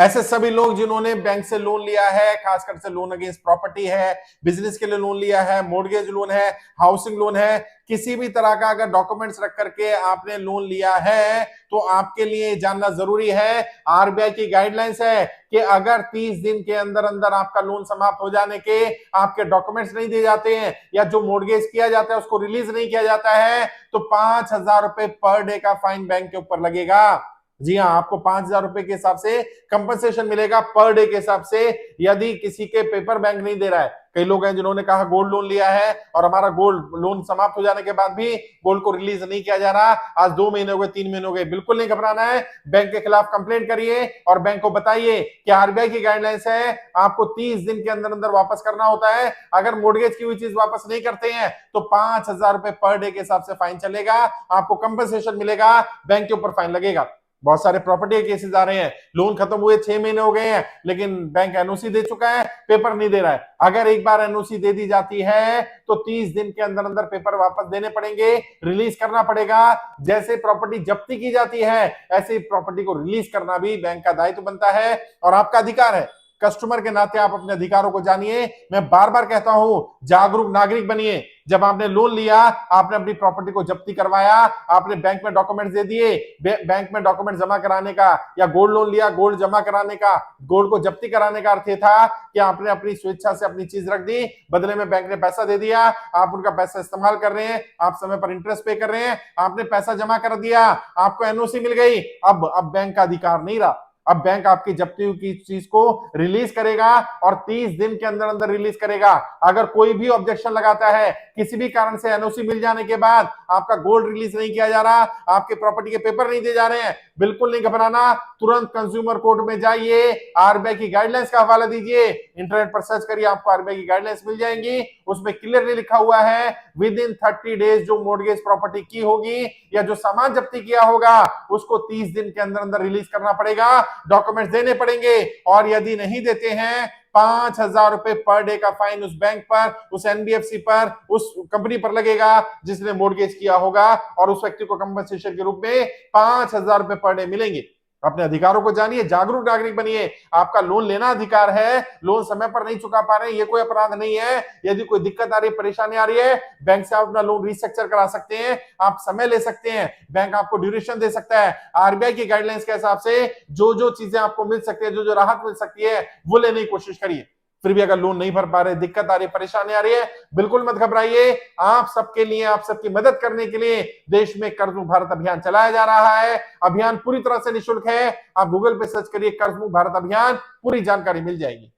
ऐसे सभी लोग जिन्होंने बैंक से लोन लिया है, खासकर से लोन अगेंस्ट प्रॉपर्टी है, बिजनेस के लिए लोन लिया है, मोर्गेज लोन है, हाउसिंग लोन है, किसी भी तरह का अगर डॉक्यूमेंट्स रख करके आपने लोन लिया है तो आपके लिए जानना जरूरी है। आरबीआई की गाइडलाइंस है कि अगर 30 दिन के अंदर अंदर आपका लोन समाप्त हो जाने के आपके डॉक्यूमेंट्स नहीं दिए जाते हैं या जो मोर्गेज किया जाता है उसको रिलीज नहीं किया जाता है तो 5,000 रुपए पर डे का फाइन बैंक के ऊपर लगेगा। जी हाँ, आपको 5,000 रुपए के हिसाब से कंपनसेशन मिलेगा पर डे के हिसाब से, यदि किसी के पेपर बैंक नहीं दे रहा है। कई लोग हैं जिन्होंने कहा गोल्ड लोन लिया है और हमारा गोल्ड लोन समाप्त हो जाने के बाद भी गोल्ड को रिलीज नहीं किया जा रहा, आज 2 महीने हो गए, 3 महीने हो गए। बिल्कुल नहीं घबराना है, बैंक के खिलाफ कंप्लेंट करिए और बैंक को बताइए कि आरबीआई की गाइडलाइंस है आपको 30 दिन के अंदर अंदर वापस करना होता है। अगर मोर्गेज की हुई चीज वापस नहीं करते हैं तो 5,000 रुपए पर डे के हिसाब से फाइन चलेगा, आपको कंपनसेशन मिलेगा, बैंक के ऊपर फाइन लगेगा। बहुत सारे प्रॉपर्टी के केसेस आ रहे हैं, लोन खत्म हुए 6 महीने हो गए हैं लेकिन बैंक एनओसी दे चुका है, पेपर नहीं दे रहा है। अगर एक बार एनओसी दे दी जाती है तो 30 दिन के अंदर अंदर पेपर वापस देने पड़ेंगे, रिलीज करना पड़ेगा। जैसे प्रॉपर्टी जब्ती की जाती है ऐसे प्रॉपर्टी को रिलीज करना भी बैंक का दायित्व बनता है और आपका अधिकार है। कस्टमर के नाते आप अपने अधिकारों को जानिए। मैं बार बार कहता हूं, जागरूक नागरिक बनिए। जब आपने लोन लिया, आपने अपनी प्रॉपर्टी को जब्ती करवाया, आपने बैंक में डॉक्यूमेंट दे दिए, बैंक में डॉक्यूमेंट जमा कराने का, या गोल्ड लोन लिया, गोल्ड जमा कराने का, गोल्ड को जब्ती कराने का अर्थ ये था कि आपने अपनी स्वेच्छा से अपनी चीज रख दी, बदले में बैंक ने पैसा दे दिया, आप उनका पैसा इस्तेमाल कर रहे हैं, आप समय पर इंटरेस्ट पे कर रहे हैं, आपने पैसा जमा कर दिया, आपको एनओसी मिल गई। अब बैंक का अधिकार नहीं रहा, अब बैंक आपकी जब्ती की चीज को रिलीज करेगा और 30 दिन के अंदर अंदर रिलीज करेगा। अगर कोई भी ऑब्जेक्शन लगाता है, किसी भी कारण से एनओसी मिल जाने के बाद आपका गोल्ड रिलीज नहीं किया जा रहा, आपके प्रॉपर्टी के पेपर नहीं दिए जा रहे हैं, बिल्कुल नहीं घबराना, तुरंत कंज्यूमर कोर्ट में जाइए, आरबीआई की गाइडलाइंस का हवाला दीजिए, इंटरनेट पर सर्च करिए, आपको आरबीआई की गाइडलाइंस मिल जाएंगी। उसमें क्लियरली लिखा हुआ है विद इन 30 डेज जो मोर्गेज प्रॉपर्टी की होगी या जो सामान जब्ती किया होगा उसको 30 दिन के अंदर अंदर रिलीज करना पड़ेगा, डॉक्यूमेंट्स देने पड़ेंगे, और यदि नहीं देते हैं 5,000 रुपए पर डे का फाइन उस बैंक पर, उस एनबीएफसी पर, उस कंपनी पर लगेगा जिसने मोर्गेज किया होगा, और उस व्यक्ति को कंपनसेशन के रूप में 5,000 रुपए पर डे मिलेंगे। अपने अधिकारों को जानिए, जागरूक नागरिक बनिए। आपका लोन लेना अधिकार है, लोन समय पर नहीं चुका पा रहे हैं ये कोई अपराध नहीं है। यदि कोई दिक्कत आ रही है, परेशानी आ रही है, बैंक से आप अपना लोन रिस्ट्रक्चर करा सकते हैं, आप समय ले सकते हैं, बैंक आपको ड्यूरेशन दे सकता है। आरबीआई की गाइडलाइंस के हिसाब से जो जो चीजें आपको मिल सकती है, जो जो राहत मिल सकती है वो लेने की कोशिश करिए। फिर भी अगर लोन नहीं भर पा रहे, दिक्कत आ रही है, परेशानी आ रही है, बिल्कुल मत घबराइए। आप सबके लिए, आप सबकी मदद करने के लिए देश में कर्ज मुक्त भारत अभियान चलाया जा रहा है। अभियान पूरी तरह से निःशुल्क है। आप गूगल पे सर्च करिए कर्ज मुक्त भारत अभियान, पूरी जानकारी मिल जाएगी।